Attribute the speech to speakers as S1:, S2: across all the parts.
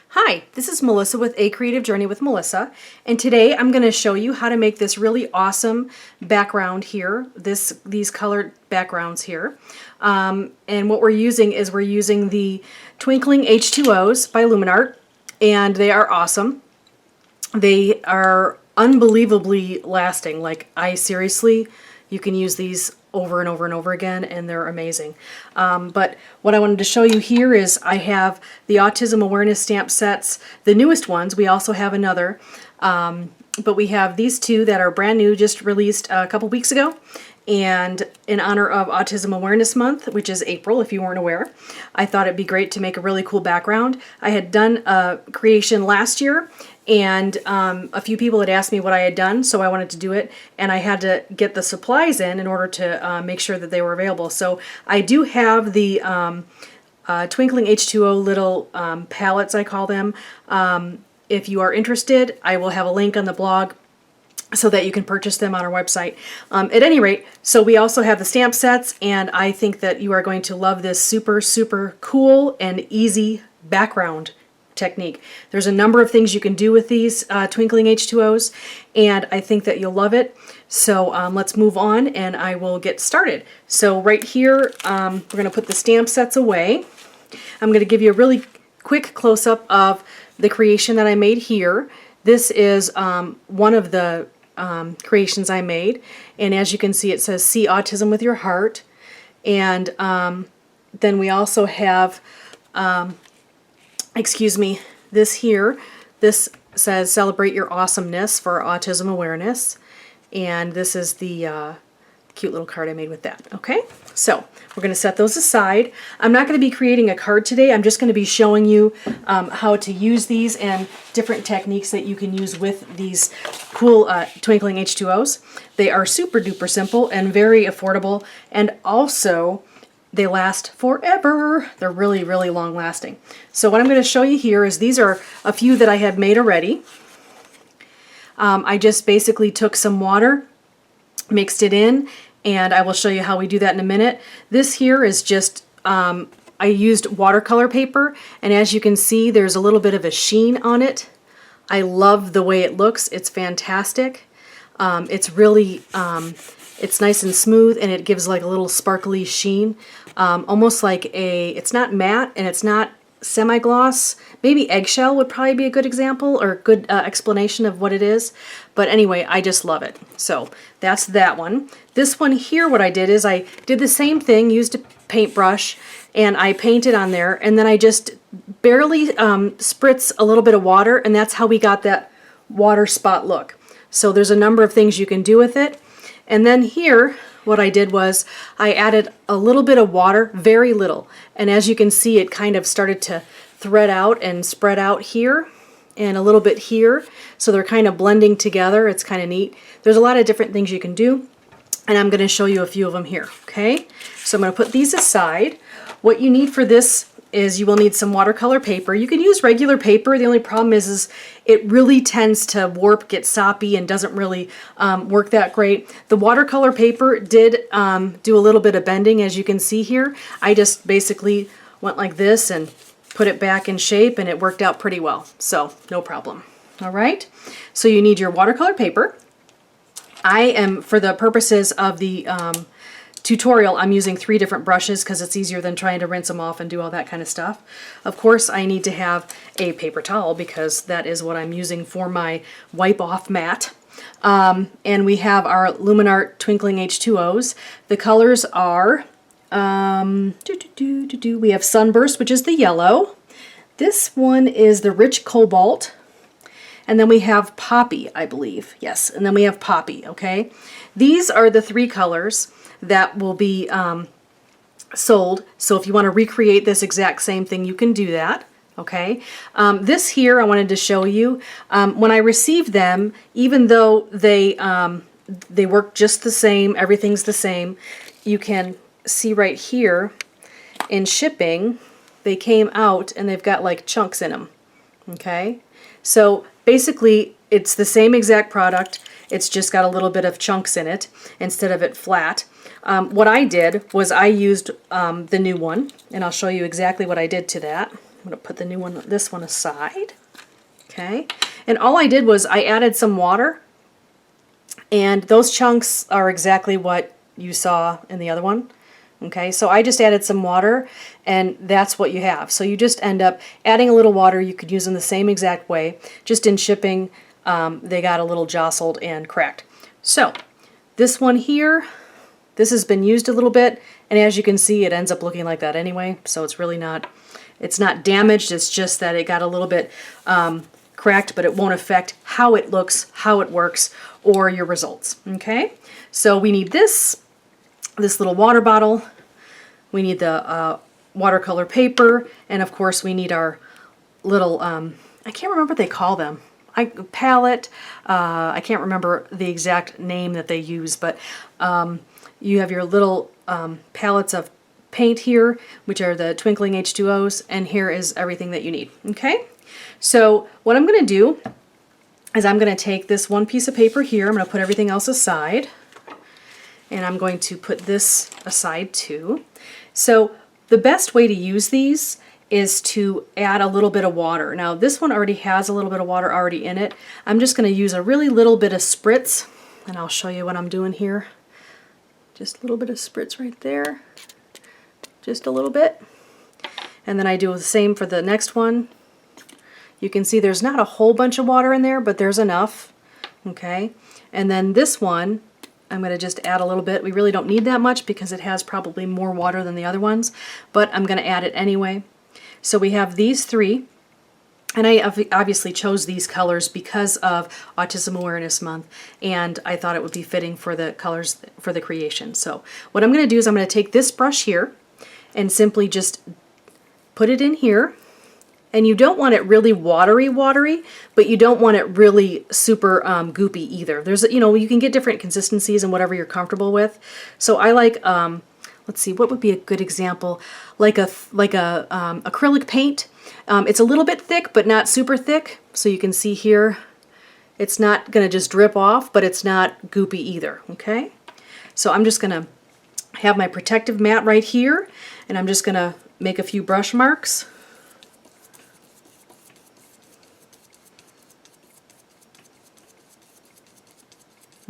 S1: Hi, this is Melissa with A Creative Journey with Melissa, and today I'm going to show you how to make this really awesome background here, these colored backgrounds here. And what we're using is the Twinkling H20s by Luminart, and they are awesome. They are unbelievably lasting. Like, you can use these over and over and over again, and they're amazing. But what I wanted to show you here is I have the Autism Awareness stamp sets, the newest ones. We also have another, but we have these two that are brand new, just released a couple weeks ago. And in honor of Autism Awareness Month, which is April, if you weren't aware, I thought it'd be great to make a really cool background. I had done a creation last year, and a few people had asked me what I had done, so I wanted to do it, and I had to get the supplies in order to make sure that they were available. So I do have the Twinkling H20 little palettes, I call them. If you are interested, I will have a link on the blog so that you can purchase them on our website. At any rate, so we also have the stamp sets, and I think that you are going to love this super, super cool and easy background technique. There's a number of things you can do with these Twinkling H20s, and I think that you'll love it. So let's move on, and I will get started. So right here, we're going to put the stamp sets away. I'm going to give you a really quick close-up of the creation that I made here. This is one of the creations I made, and as you can see, it says "See Autism with Your Heart," and then we also have this here. This says "Celebrate Your Awesomeness" for Autism Awareness, and this is the cute little card I made with that. Okay, so we're going to set those aside. I'm not going to be creating a card today. I'm just going to be showing you how to use these and different techniques that you can use with these cool Twinkling H20s. They are super duper simple and very affordable, and also they last forever. They're really, really long lasting. So what I'm going to show you here is these are a few that I had made already. I just basically took some water, mixed it in, and I will show you how we do that in a minute. This here is just, I used watercolor paper, and as you can see, there's a little bit of a sheen on it. I love the way it looks. It's fantastic. It's really, it's nice and smooth, and it gives like a little sparkly sheen. Almost like it's not matte and it's not semi-gloss. Maybe eggshell would probably be a good example or good explanation of what it is. But anyway, I just love it. So that's that one. This one here, what I did is I did the same thing, used a paintbrush, and I painted on there, and then I just barely spritz a little bit of water, and that's how we got that water spot look. So there's a number of things you can do with it. And then here, what I did was I added a little bit of water, very little. And as you can see, it kind of started to thread out and spread out here and a little bit here. So they're kind of blending together. It's kind of neat. There's a lot of different things you can do, and I'm going to show you a few of them here. Okay, so I'm going to put these aside. What you need for this is you will need some watercolor paper. You can use regular paper. The only problem is it really tends to warp, get soppy, and doesn't really work that great. The watercolor paper did do a little bit of bending, as you can see here. I just basically went like this and put it back in shape, and it worked out pretty well. So no problem. All right. So you need your watercolor paper. I am, for the purposes of the tutorial, I'm using 3 different brushes because it's easier than trying to rinse them off and do all that kind of stuff. Of course, I need to have a paper towel because that is what I'm using for my wipe off mat. And we have our Luminart Twinkling H20s. The colors are, we have Sunburst, which is the yellow. This one is the Rich Cobalt. And then we have Poppy, I believe. Yes, and then we have Poppy, okay? These are the 3 colors that will be sold. So if you want to recreate this exact same thing, you can do that. Okay. This here I wanted to show you. When I received them, even though they work just the same, everything's the same, you can see right here in shipping, they came out and they've got like chunks in them. Okay. So basically it's the same exact product. It's just got a little bit of chunks in it instead of it flat. What I did was I used the new one, and I'll show you exactly what I did to that. I'm going to put the new one, this one aside. Okay, and all I did was I added some water, and those chunks are exactly what you saw in the other one. Okay, so I just added some water, and that's what you have. So you just end up adding a little water. You could use in the same exact way. Just in shipping, they got a little jostled and cracked. So this one here, this has been used a little bit, and as you can see, it ends up looking like that anyway. So it's really not, it's not damaged. It's just that it got a little bit cracked, but it won't affect how it looks, how it works, or your results. Okay, so we need this little water bottle. We need the watercolor paper, and of course we need our little, I can't remember what they call them. Palette. I can't remember the exact name that they use, but you have your little palettes of paint here, which are the Twinkling H20s, and here is everything that you need. Okay, so what I'm going to do is I'm going to take this one piece of paper here. I'm going to put everything else aside, and I'm going to put this aside too. So the best way to use these is to add a little bit of water. Now this one already has a little bit of water already in it. I'm just going to use a really little bit of spritz, and I'll show you what I'm doing here. Just a little bit of spritz right there. Just a little bit. And then I do the same for the next one. You can see there's not a whole bunch of water in there, but there's enough. Okay, and then this one, I'm going to just add a little bit. We really don't need that much because it has probably more water than the other ones, but I'm going to add it anyway. So we have these three, and I obviously chose these colors because of Autism Awareness Month, and I thought it would be fitting for the colors for the creation. So what I'm going to do is I'm going to take this brush here and simply just put it in here. And you don't want it really watery, but you don't want it really super goopy either. There's, you know, you can get different consistencies and whatever you're comfortable with. So I like, let's see, what would be a good example? Like a acrylic paint. It's a little bit thick, but not super thick. So you can see here, it's not going to just drip off, but it's not goopy either. Okay. So I'm just going to have my protective mat right here, and I'm just going to make a few brush marks.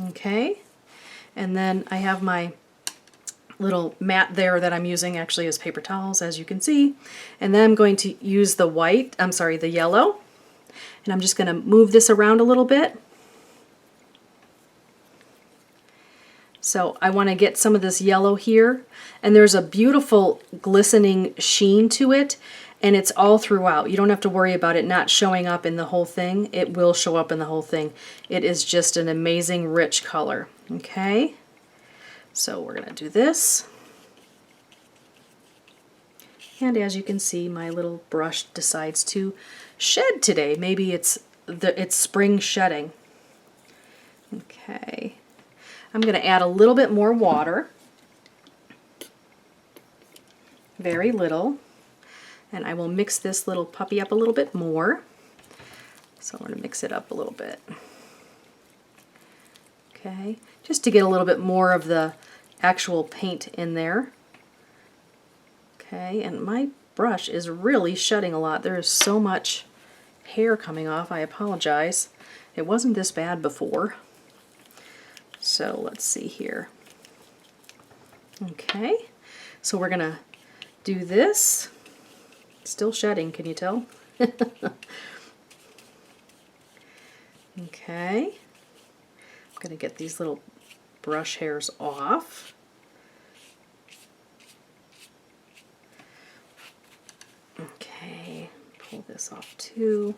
S1: Okay, and then I have my little mat there that I'm using actually as paper towels, as you can see. And then I'm going to use the the yellow, and I'm just going to move this around a little bit. So I want to get some of this yellow here, and there's a beautiful glistening sheen to it, and it's all throughout. You don't have to worry about it not showing up in the whole thing. It will show up in the whole thing. It is just an amazing rich color. Okay, so we're going to do this. And as you can see, my little brush decides to shed today. Maybe it's spring shedding. Okay, I'm going to add a little bit more water. Very little. And I will mix this little puppy up a little bit more. So I'm going to mix it up a little bit. Okay, just to get a little bit more of the actual paint in there. Okay, and my brush is really shedding a lot. There is so much hair coming off. I apologize. It wasn't this bad before. So let's see here. Okay, so we're going to do this. Still shedding, can you tell? Okay, I'm going to get these little brush hairs off. Okay, pull this off too.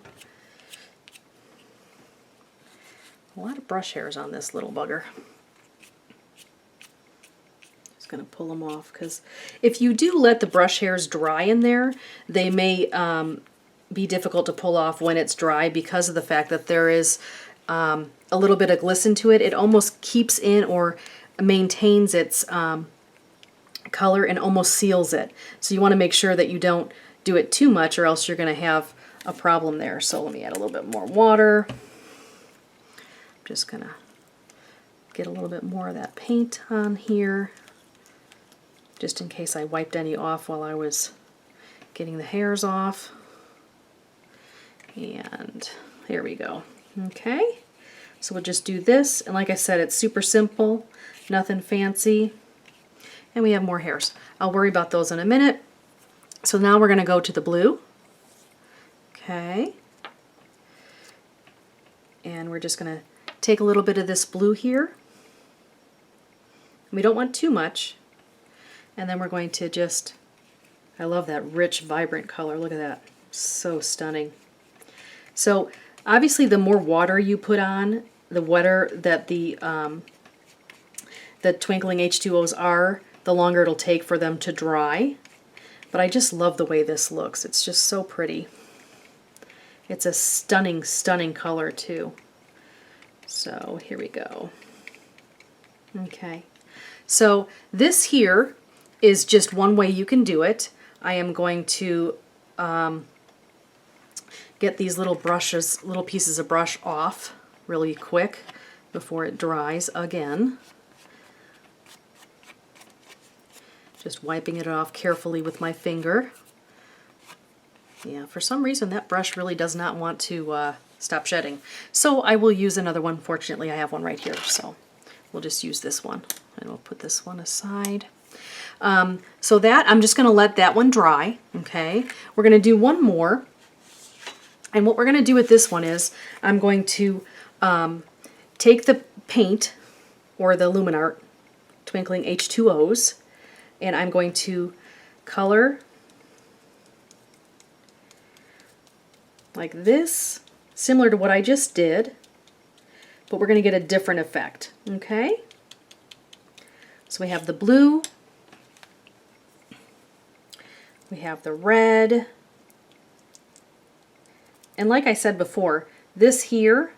S1: A lot of brush hairs on this little bugger. Just going to pull them off, because if you do let the brush hairs dry in there, they may be difficult to pull off when it's dry because of the fact that there is a little bit of glisten to it. It almost keeps in or maintains its color and almost seals it. So you want to make sure that you don't do it too much, or else you're going to have a problem there. So let me add a little bit more water. I'm just going to get a little bit more of that paint on here, just in case I wiped any off while I was getting the hairs off. And here we go. Okay, so we'll just do this, and like I said, it's super simple, nothing fancy. And we have more hairs. I'll worry about those in a minute. So now we're going to go to the blue. Okay. And we're just going to take a little bit of this blue here. We don't want too much. And then we're going to just, I love that rich, vibrant color. Look at that. So stunning. So obviously the more water you put on, the wetter that the Twinkling H2Os are, the longer it'll take for them to dry. But I just love the way this looks. It's just so pretty. It's a stunning, stunning color too. So here we go. Okay. So this here is just one way you can do it. I am going to get these little brushes, little pieces of brush off really quick before it dries again. Just wiping it off carefully with my finger. Yeah, for some reason that brush really does not want to stop shedding. So I will use another one. Fortunately, I have one right here, so we'll just use this one. And we'll put this one aside. So that, I'm just going to let that one dry, okay? We're going to do one more. And what we're going to do with this one is, I'm going to take the paint, or the Luminart Twinkling H2Os, and I'm going to color like this, similar to what I just did, but we're going to get a different effect, okay? So we have the blue, we have the red, and like I said before, this here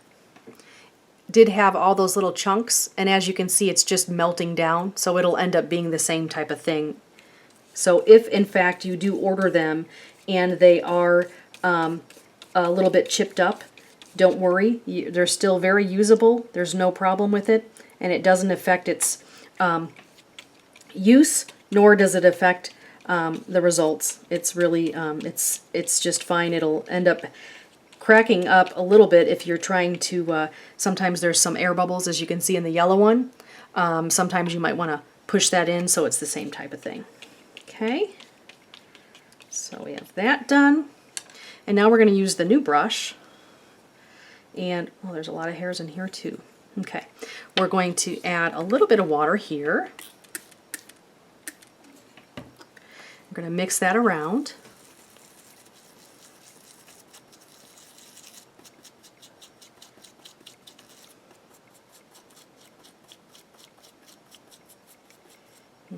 S1: did have all those little chunks, and as you can see, it's just melting down, so it'll end up being the same type of thing. So if in fact you do order them and they are a little bit chipped up, don't worry, they're still very usable. There's no problem with it, and it doesn't affect its use, nor does it affect the results. It's really, it's just fine. It'll end up cracking up a little bit if you're trying to, sometimes there's some air bubbles, as you can see in the yellow one. Sometimes you might want to push that in, so it's the same type of thing. Okay, so we have that done. And now we're going to use the new brush. And, well, there's a lot of hairs in here too. Okay, we're going to add a little bit of water here. We're going to mix that around.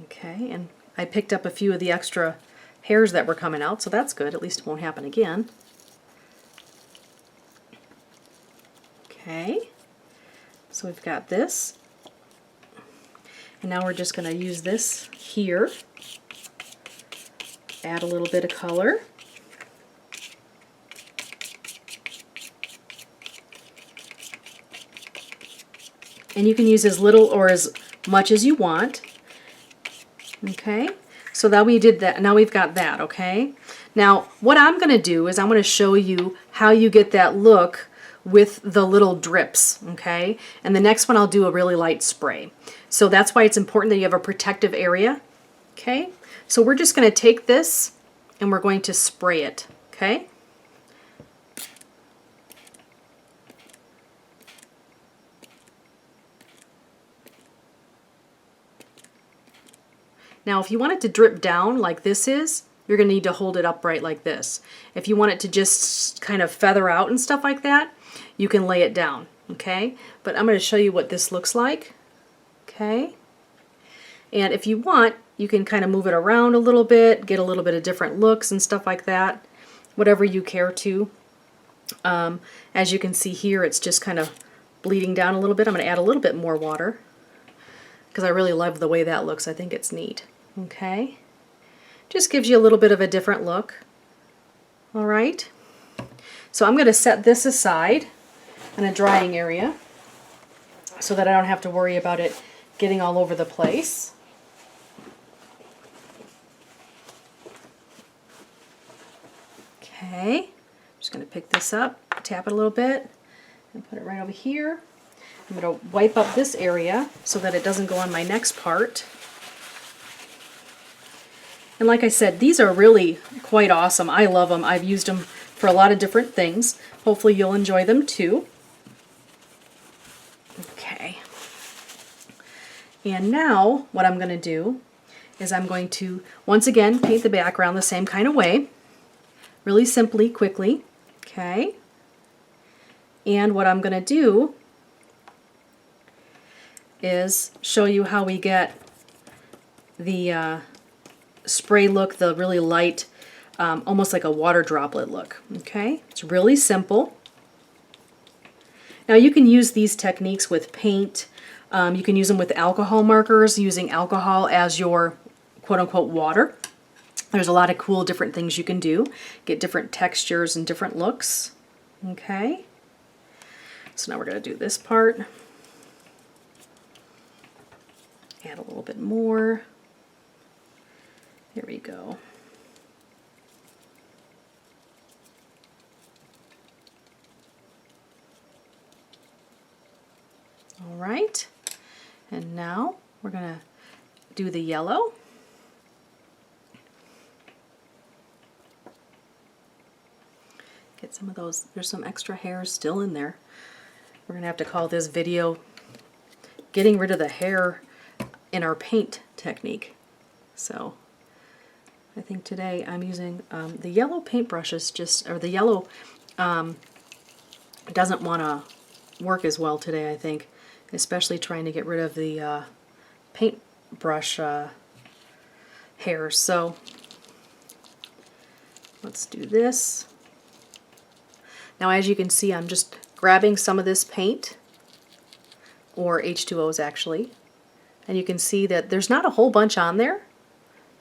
S1: Okay, and I picked up a few of the extra hairs that were coming out, so that's good. At least it won't happen again. Okay, so we've got this. And now we're just going to use this here. Add a little bit of color. And you can use as little or as much as you want. Okay, so now we did that. Now we've got that, okay? Now, what I'm going to do is I'm going to show you how you get that look with the little drips, okay? And the next one I'll do a really light spray. So that's why it's important that you have a protective area, okay? So we're just going to take this and we're going to spray it, okay? Now if you want it to drip down like this is, you're going to need to hold it upright like this. If you want it to just kind of feather out and stuff like that, you can lay it down, okay? But I'm going to show you what this looks like, okay? And if you want, you can kind of move it around a little bit, get a little bit of different looks and stuff like that, whatever you care to. As you can see here, it's just kind of bleeding down a little bit. I'm going to add a little bit more water because I really love the way that looks. I think it's neat. Okay, just gives you a little bit of a different look. All right, so I'm going to set this aside in a drying area so that I don't have to worry about it getting all over the place. Okay, just just going to pick this up, tap it a little bit, and put it right over here. I'm going to wipe up this area so that it doesn't go on my next part. And like I said, these are really quite awesome. I love them. I've used them for a lot of different things. Hopefully you'll enjoy them too. Okay. And now what I'm going to do is I'm going to once again paint the background the same kind of way. Really simply, quickly. Okay. And what I'm going to do is show you how we get the spray look, the really light, almost like a water droplet look. Okay, it's really simple. Now you can use these techniques with paint. You can use them with alcohol markers, using alcohol as your quote-unquote water. There's a lot of cool different things you can do. Get different textures and different looks. Okay, so now we're going to do this part. Add a little bit more. There we go. All right, and now we're going to do the yellow. Get some of those, there's some extra hairs still in there. We're going to have to call this video getting rid of the hair in our paint technique. So I think today I'm using the yellow paintbrushes, or the yellow doesn't want to work as well today, I think, especially trying to get rid of the paintbrush hairs. So let's do this. Now as you can see, I'm just grabbing some of this paint, or H2Os actually, and you can see that there's not a whole bunch on there,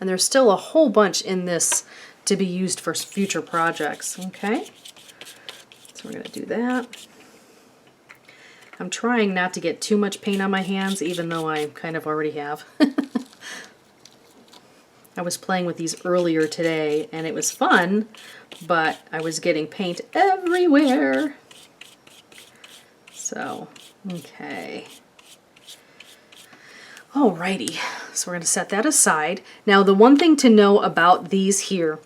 S1: and there's still a whole bunch in this to be used for future projects. Okay, so we're going to do that. I'm trying not to get too much paint on my hands, even though I kind of already have. I was playing with these earlier today, and it was fun, but I was getting paint everywhere. So, okay. Alrighty, so we're going to set that aside. Now the one thing to know about these here,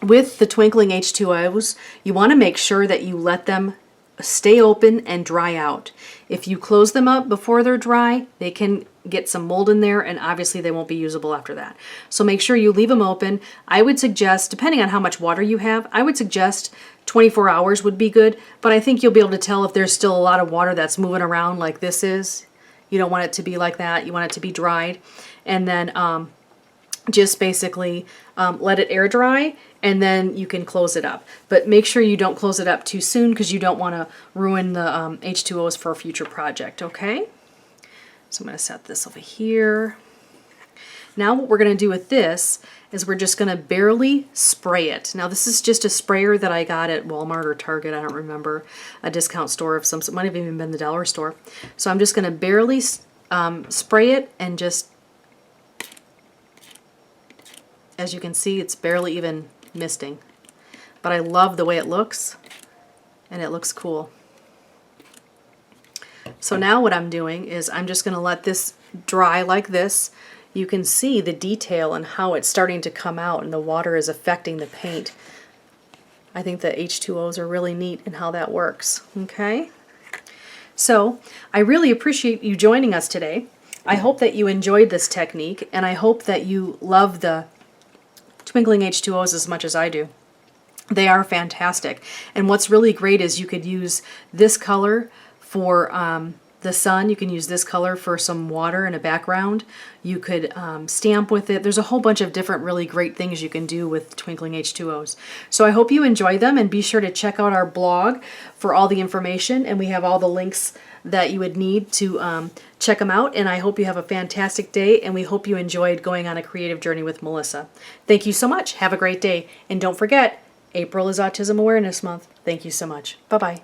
S1: with the Twinkling H2Os, you want to make sure that you let them stay open and dry out. If you close them up before they're dry, they can get some mold in there, and obviously they won't be usable after that. So make sure you leave them open. I would suggest, depending on how much water you have, I would suggest 24 hours would be good, but I think you'll be able to tell if there's still a lot of water that's moving around like this is. You don't want it to be like that. You want it to be dried. And then just basically let it air dry, and then you can close it up. But make sure you don't close it up too soon, because you don't want to ruin the H2Os for a future project, okay? So I'm going to set this over here. Now what we're going to do with this is we're just going to barely spray it. Now this is just a sprayer that I got at Walmart or Target, I don't remember, a discount store of some, it might have even been the dollar store. So I'm just going to barely spray it, and just, as you can see, it's barely even misting. But I love the way it looks, and it looks cool. So now what I'm doing is I'm just going to let this dry like this. You can see the detail and how it's starting to come out, and the water is affecting the paint. I think the H2Os are really neat in how that works. Okay, so I really appreciate you joining us today. I hope that you enjoyed this technique, and I hope that you love the Twinkling H2Os as much as I do. They are fantastic, and what's really great is you could use this color for the sun. You can use this color for some water in a background. You could stamp with it. There's a whole bunch of different really great things you can do with Twinkling H2Os. So I hope you enjoy them, and be sure to check out our blog for all the information, and we have all the links that you would need to check them out. And I hope you have a fantastic day, and we hope you enjoyed going on a creative journey with Melissa. Thank you so much. Have a great day, and don't forget, April is Autism Awareness Month. Thank you so much. Bye-bye.